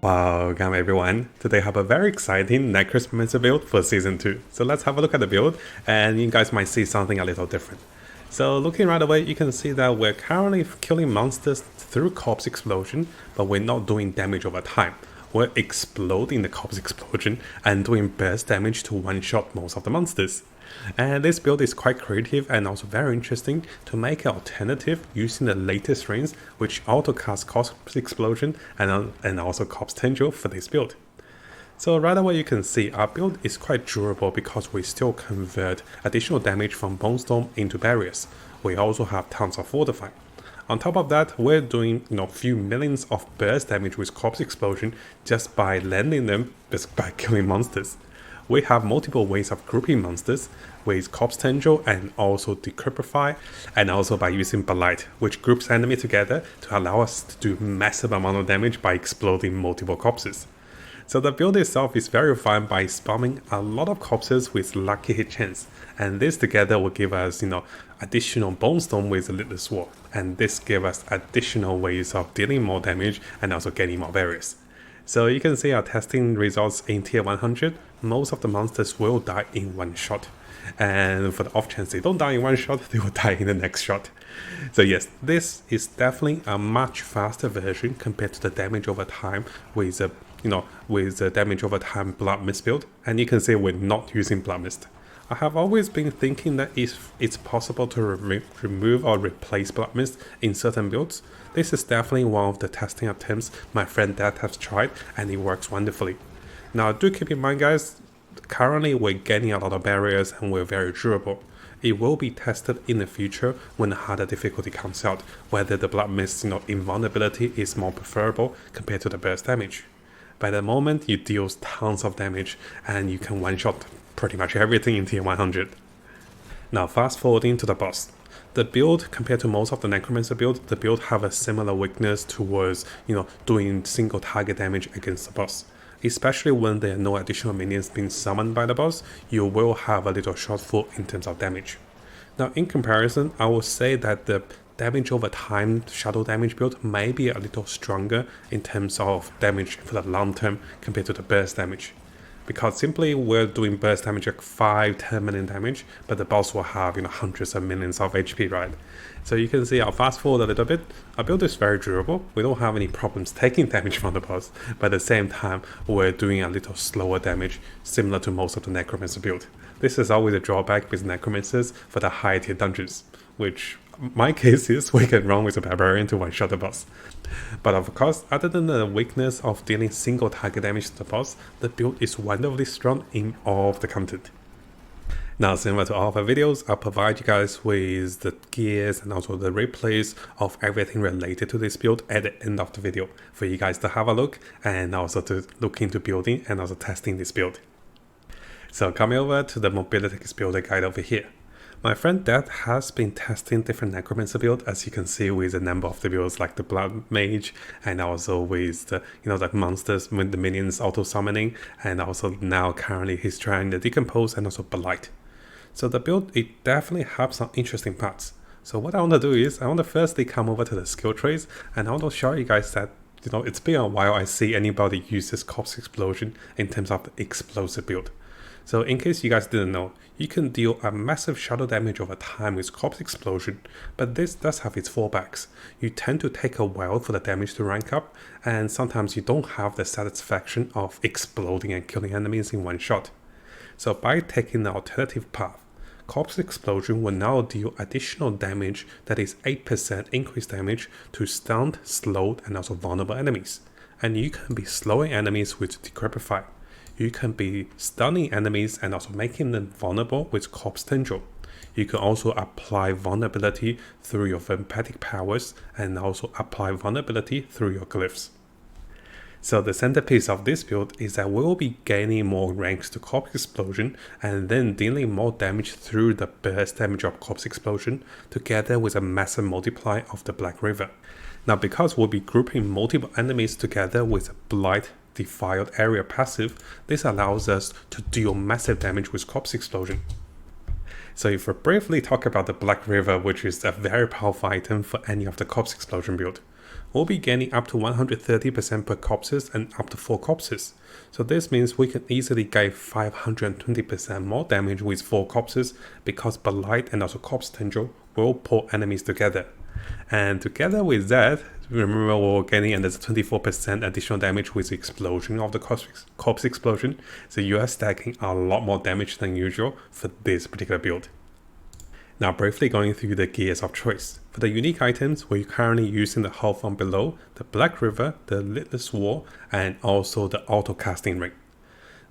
Welcome everyone. Today I have a very exciting Necro build for Season 2. So let's have a look at the build and you guys might see something a little different. So looking right away, you can see that we're currently killing monsters through corpse explosion, but we're not doing damage over time. We're exploding the corpse explosion and doing burst damage to one-shot most of the monsters. And this build is quite creative and also very interesting to make an alternative using the latest rings which auto-cast corpse explosion and also corpse tendril for this build. So right away you can see our build is quite durable because we still convert additional damage from Bone Storm into barriers. We also have tons of fortify. On top of that, we're doing few millions of burst damage with corpse explosion just by landing them, just by killing monsters. We have multiple ways of grouping monsters with corpse tendril and also decryptify, and also by using Blight, which groups enemy together to allow us to do massive amount of damage by exploding multiple corpses. So the build itself is very fun by spamming a lot of corpses with lucky hit chance, and this together will give us additional Bone Storm with a little sword, and this gives us additional ways of dealing more damage and also getting more barriers. So you can see our testing results in tier 100, most of the monsters will die in one shot. And for the off chance they don't die in one shot, they will die in the next shot. So yes, this is definitely a much faster version compared to the damage over time with the damage over time Blood Mist build. And you can see we're not using Blood Mist. I have always been thinking that if it's possible to remove or replace Blood Mist in certain builds, this is definitely one of the testing attempts my friend Dad has tried and it works wonderfully. Now do keep in mind guys, currently we're getting a lot of barriers and we're very durable. It will be tested in the future when the harder difficulty comes out, whether the Blood Mist invulnerability is more preferable compared to the burst damage. By the moment you deal tons of damage and you can one-shot pretty much everything in tier 100. Now fast forwarding to the boss. The build, compared to most of the Necromancer build, the build have a similar weakness towards doing single target damage against the boss. Especially when there are no additional minions being summoned by the boss, you will have a little shortfall in terms of damage. Now in comparison, I will say that the damage over time shadow damage build may be a little stronger in terms of damage for the long term compared to the burst damage. Because simply we're doing burst damage like 5-10 million damage, but the boss will have hundreds of millions of HP, right? So you can see I'll fast forward a little bit. Our build is very durable. We don't have any problems taking damage from the boss, but at the same time we're doing a little slower damage, similar to most of the Necromancer build. This is always a drawback with Necromancers for the high tier dungeons, which my case is we can run with a Barbarian to one-shot the boss. But of course, other than the weakness of dealing single target damage to the boss, the build is wonderfully strong in all of the content. Now similar to all of our videos, I'll provide you guys with the gears and also the replays of everything related to this build at the end of the video for you guys to have a look and also to look into building and also testing this build. So coming over to the Mobility Builder guide over here. My friend Dad has been testing different Necromancer builds, as you can see with a number of the builds like the Blood Mage and also with the the monsters with the minions auto summoning, and also now currently he's trying the Decompose and also Blight. So the build, it definitely has some interesting parts. So what I want to do is I want to firstly come over to the skill trees and I want to show you guys that it's been a while I see anybody use this corpse explosion in terms of the explosive build. So in case you guys didn't know, you can deal a massive shadow damage over time with corpse explosion, but this does have its fallbacks. You tend to take a while for the damage to rank up, and sometimes you don't have the satisfaction of exploding and killing enemies in one shot. So by taking the alternative path, corpse explosion will now deal additional damage that is 8% increased damage to stunned, slowed, and also vulnerable enemies. And you can be slowing enemies with Decryptify. You can be stunning enemies and also making them vulnerable with corpse tendril. You can also apply vulnerability through your vampiric powers and also apply vulnerability through your glyphs. So the centerpiece of this build is that we will be gaining more ranks to corpse explosion and then dealing more damage through the burst damage of corpse explosion together with a massive multiply of the Black River. Now because we'll be grouping multiple enemies together with a Blight Defiled Area passive, this allows us to deal massive damage with corpse explosion. So if we briefly talk about the Black River, which is a very powerful item for any of the corpse explosion build. we'll be gaining up to 130% per corpses and up to 4 corpses. So this means we can easily gain 520% more damage with 4 corpses because Blight and also Corpse Tendril will pull enemies together. And together with that, remember we're getting another 24% additional damage with the explosion of the corpse explosion. So you are stacking a lot more damage than usual for this particular build. Now briefly going through the gears of choice. For the unique items, we're currently using the Hawthorn below, the Black River, the Lidless Wall, and also the Auto Casting Ring.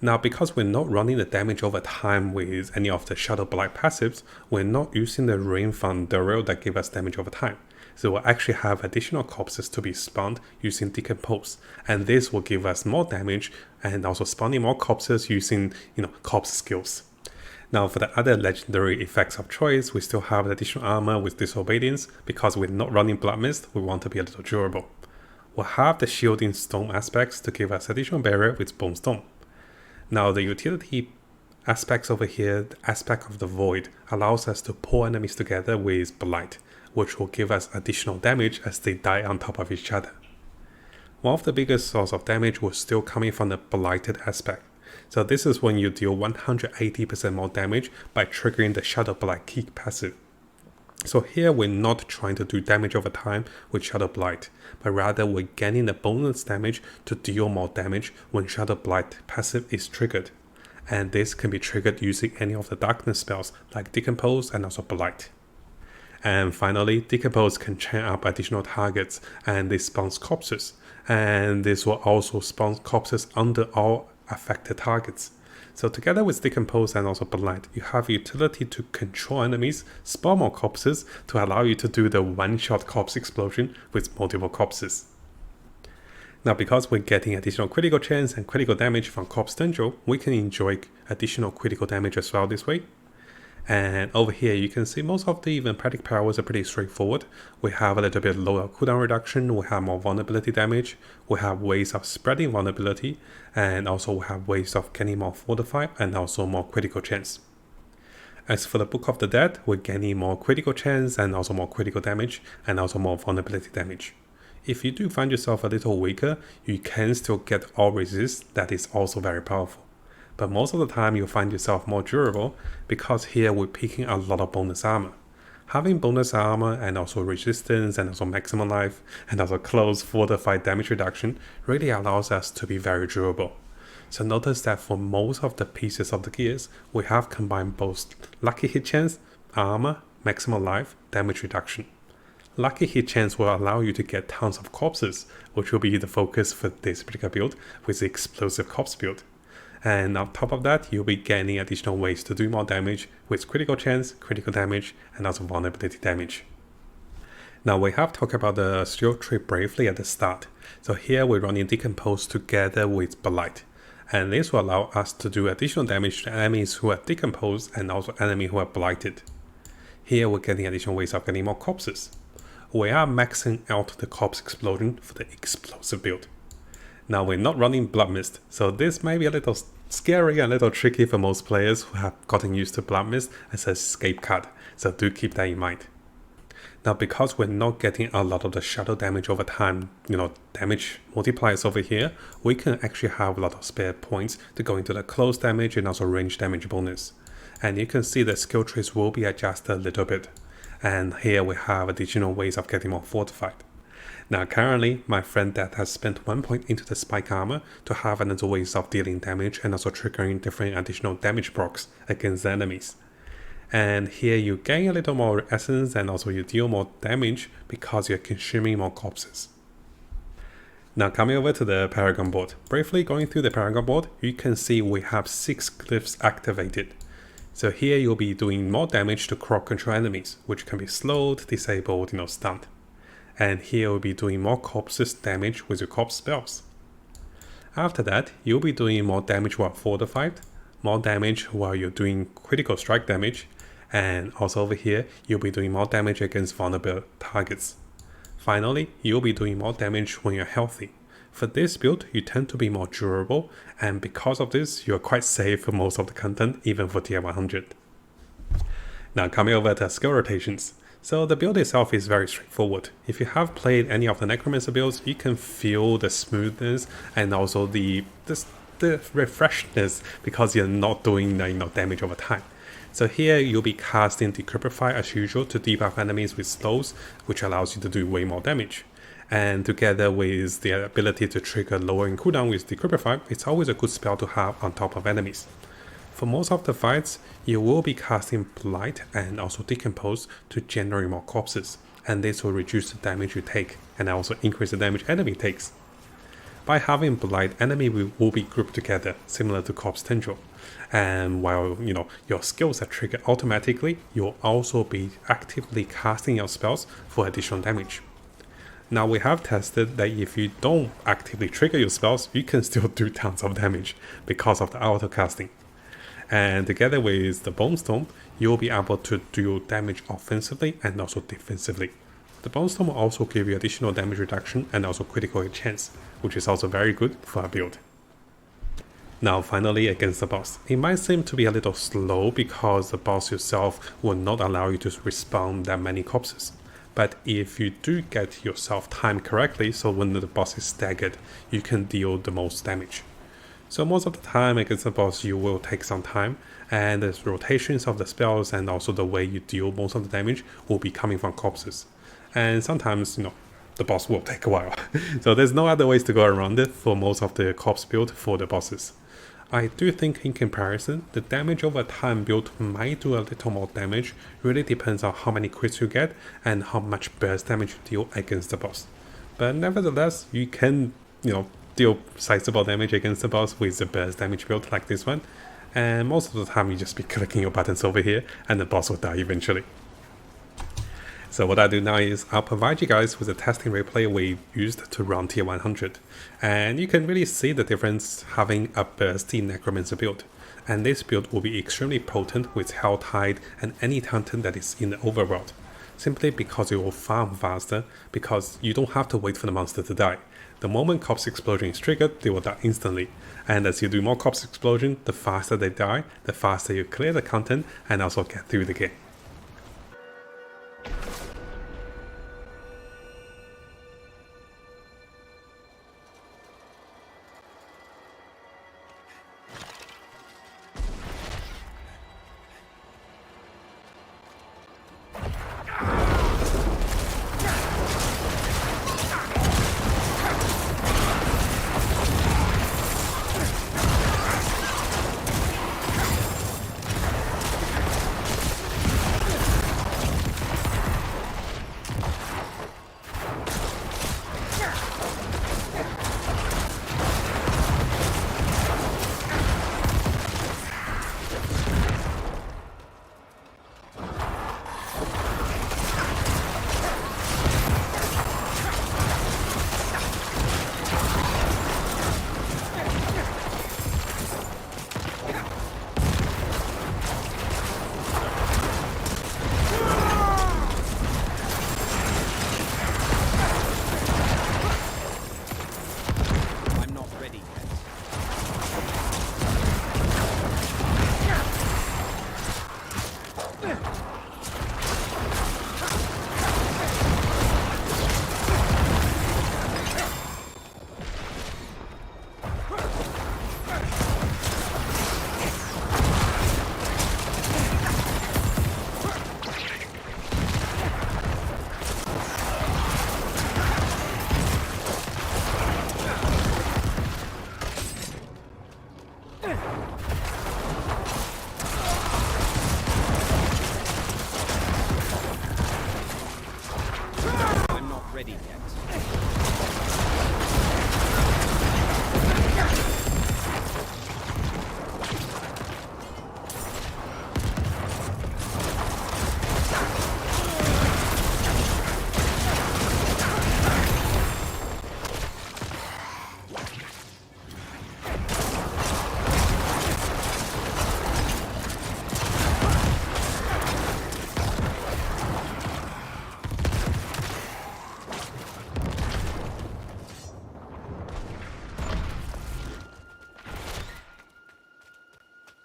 Now because we're not running the damage over time with any of the Shadow Blight passives, we're not using the Ring from Durrell that give us damage over time. So we'll actually have additional corpses to be spawned using Decompose, and this will give us more damage and also spawning more corpses using corpse skills. Now for the other legendary effects of choice, we still have additional armor with Disobedience. Because we're not running Blood Mist, we want to be a little durable. We'll have the shielding Storm aspects to give us additional barrier with Bone Storm. Now the utility aspects over here, the aspect of the Void, allows us to pull enemies together with Blight, which will give us additional damage as they die on top of each other. One of the biggest source of damage was still coming from the Blighted aspect. So this is when you deal 180% more damage by triggering the Shadow Blight Kick passive. So here we're not trying to do damage over time with Shadow Blight, but rather we're gaining the bonus damage to deal more damage when Shadow Blight passive is triggered. And this can be triggered using any of the darkness spells like Decompose and also Blight. And finally, Decompose can chain up additional targets and this spawns corpses. And this will also spawn corpses under all affected targets. So together with Decompose and also Blight, you have utility to control enemies, spawn more corpses to allow you to do the one-shot corpse explosion with multiple corpses. Now because we're getting additional critical chance and critical damage from Corpse Tendril, we can enjoy additional critical damage as well this way. And over here you can see most of the Vampiric powers are pretty straightforward. We have a little bit lower cooldown reduction, we have more vulnerability damage, we have ways of spreading vulnerability, and also we have ways of getting more fortify and also more critical chance. As for the Book of the Dead, we're gaining more critical chance and also more critical damage and also more vulnerability damage. If you do find yourself a little weaker, you can still get all resist, that is also very powerful. But most of the time you'll find yourself more durable because here we're picking a lot of bonus armor. Having bonus armor and also resistance and also maximum life and also close fortified damage reduction really allows us to be very durable. So notice that for most of the pieces of the gears, we have combined both lucky hit chance, armor, maximum life, damage reduction. Lucky hit chance will allow you to get tons of corpses, which will be the focus for this particular build with the explosive corpse build. And on top of that, you'll be gaining additional ways to do more damage with critical chance, critical damage, and also vulnerability damage. Now we have talked about the skill tree briefly at the start. So here we're running Decompose together with Blight. And this will allow us to do additional damage to enemies who are decomposed and also enemies who are blighted. Here we're getting additional ways of getting more corpses. We are maxing out the corpse explosion for the explosive build. Now we're not running Blood Mist, so this may be a little scary and a little tricky for most players who have gotten used to Blood Mist as an escape card, so do keep that in mind. Now because we're not getting a lot of the shadow damage over time, damage multipliers over here, we can actually have a lot of spare points to go into the close damage and also range damage bonus. And you can see the skill trees will be adjusted a little bit. And here we have additional ways of getting more fortified. Now currently, my friend that has spent 1 point into the spike armor to have another ways of dealing damage and also triggering different additional damage procs against the enemies. And here you gain a little more essence and also you deal more damage because you're consuming more corpses. Now coming over to the Paragon board. Briefly going through the Paragon board, you can see we have 6 glyphs activated. So here you'll be doing more damage to crowd control enemies, which can be slowed, disabled, stunned. And here we'll be doing more corpses damage with your corpse spells. After that, you'll be doing more damage while fortified, more damage while you're doing critical strike damage, and also over here, you'll be doing more damage against vulnerable targets. Finally, you'll be doing more damage when you're healthy. For this build, you tend to be more durable, and because of this, you're quite safe for most of the content, even for tier 100. Now coming over to skill rotations. So the build itself is very straightforward. If you have played any of the Necromancer builds, you can feel the smoothness and also the refreshness because you're not doing damage over time. So here you'll be casting Decrypify as usual to debuff enemies with slows, which allows you to do way more damage. And together with the ability to trigger lowering cooldown with Decrypify, it's always a good spell to have on top of enemies. For most of the fights, you will be casting Blight and also Decompose to generate more corpses, and this will reduce the damage you take and also increase the damage enemy takes. By having Blight, enemy will be grouped together, similar to Corpse Tendril. And while your skills are triggered automatically, you'll also be actively casting your spells for additional damage. Now we have tested that if you don't actively trigger your spells, you can still do tons of damage because of the auto casting. And together with the Bone Storm, you'll be able to do damage offensively and also defensively. The Bone Storm will also give you additional damage reduction and also critical hit chance, which is also very good for a build. Now finally against the boss. It might seem to be a little slow because the boss yourself will not allow you to respawn that many corpses. But if you do get yourself timed correctly, so when the boss is staggered, you can deal the most damage. So most of the time against the boss you will take some time, and the rotations of the spells and also the way you deal most of the damage will be coming from corpses. And sometimes, the boss will take a while. So there's no other ways to go around it for most of the corpse build for the bosses. I do think in comparison, the damage over time build might do a little more damage, really depends on how many crits you get and how much burst damage you deal against the boss. But nevertheless, you can, deal sizable damage against the boss with the burst damage build like this one, and most of the time you just be clicking your buttons over here and the boss will die eventually. So what I do now is I'll provide you guys with a testing replay we used to run tier 100, and you can really see the difference having a bursty Necromancer build. And this build will be extremely potent with Helltide and any content that is in the overworld, simply because it will farm faster, because you don't have to wait for the monster to die. The moment Corpse Explosion is triggered, they will die instantly, and as you do more Corpse Explosion, the faster they die, the faster you clear the content and also get through the game.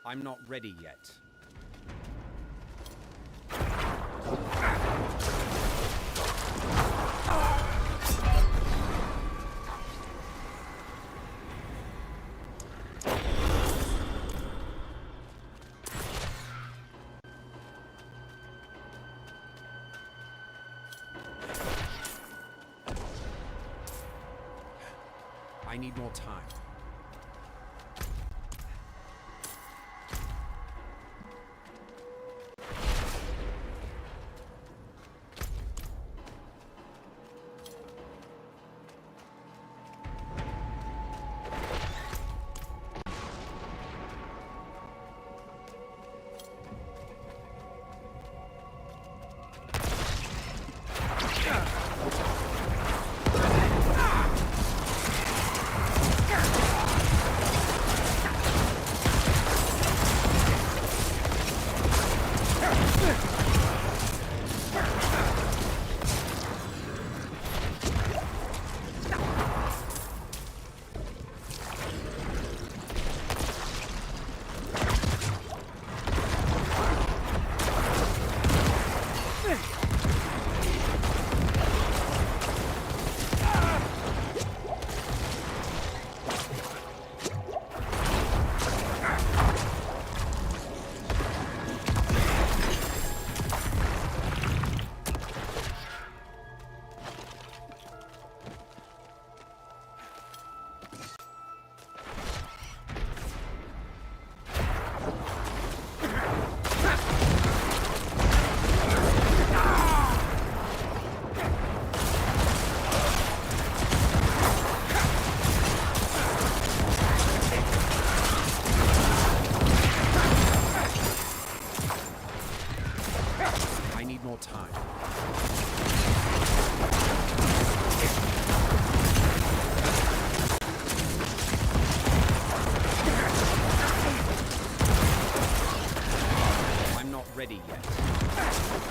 I'm not ready yet. I need more time. I need more time. I'm not ready yet.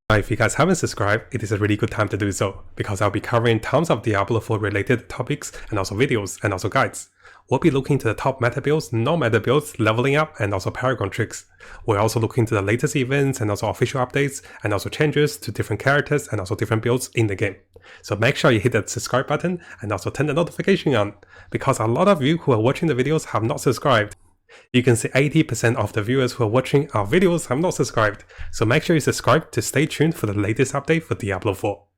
Now, if you guys haven't subscribed, it is a really good time to do so, because I'll be covering tons of Diablo 4 related topics and also videos and also guides. We'll be looking to the top meta builds, non-meta builds, leveling up, and also Paragon tricks. We're also looking to the latest events and also official updates, and also changes to different characters and also different builds in the game. So make sure you hit that subscribe button and also turn the notification on, because a lot of you who are watching the videos have not subscribed. You can see 80% of the viewers who are watching our videos have not subscribed, so make sure you subscribe to stay tuned for the latest update for Diablo 4.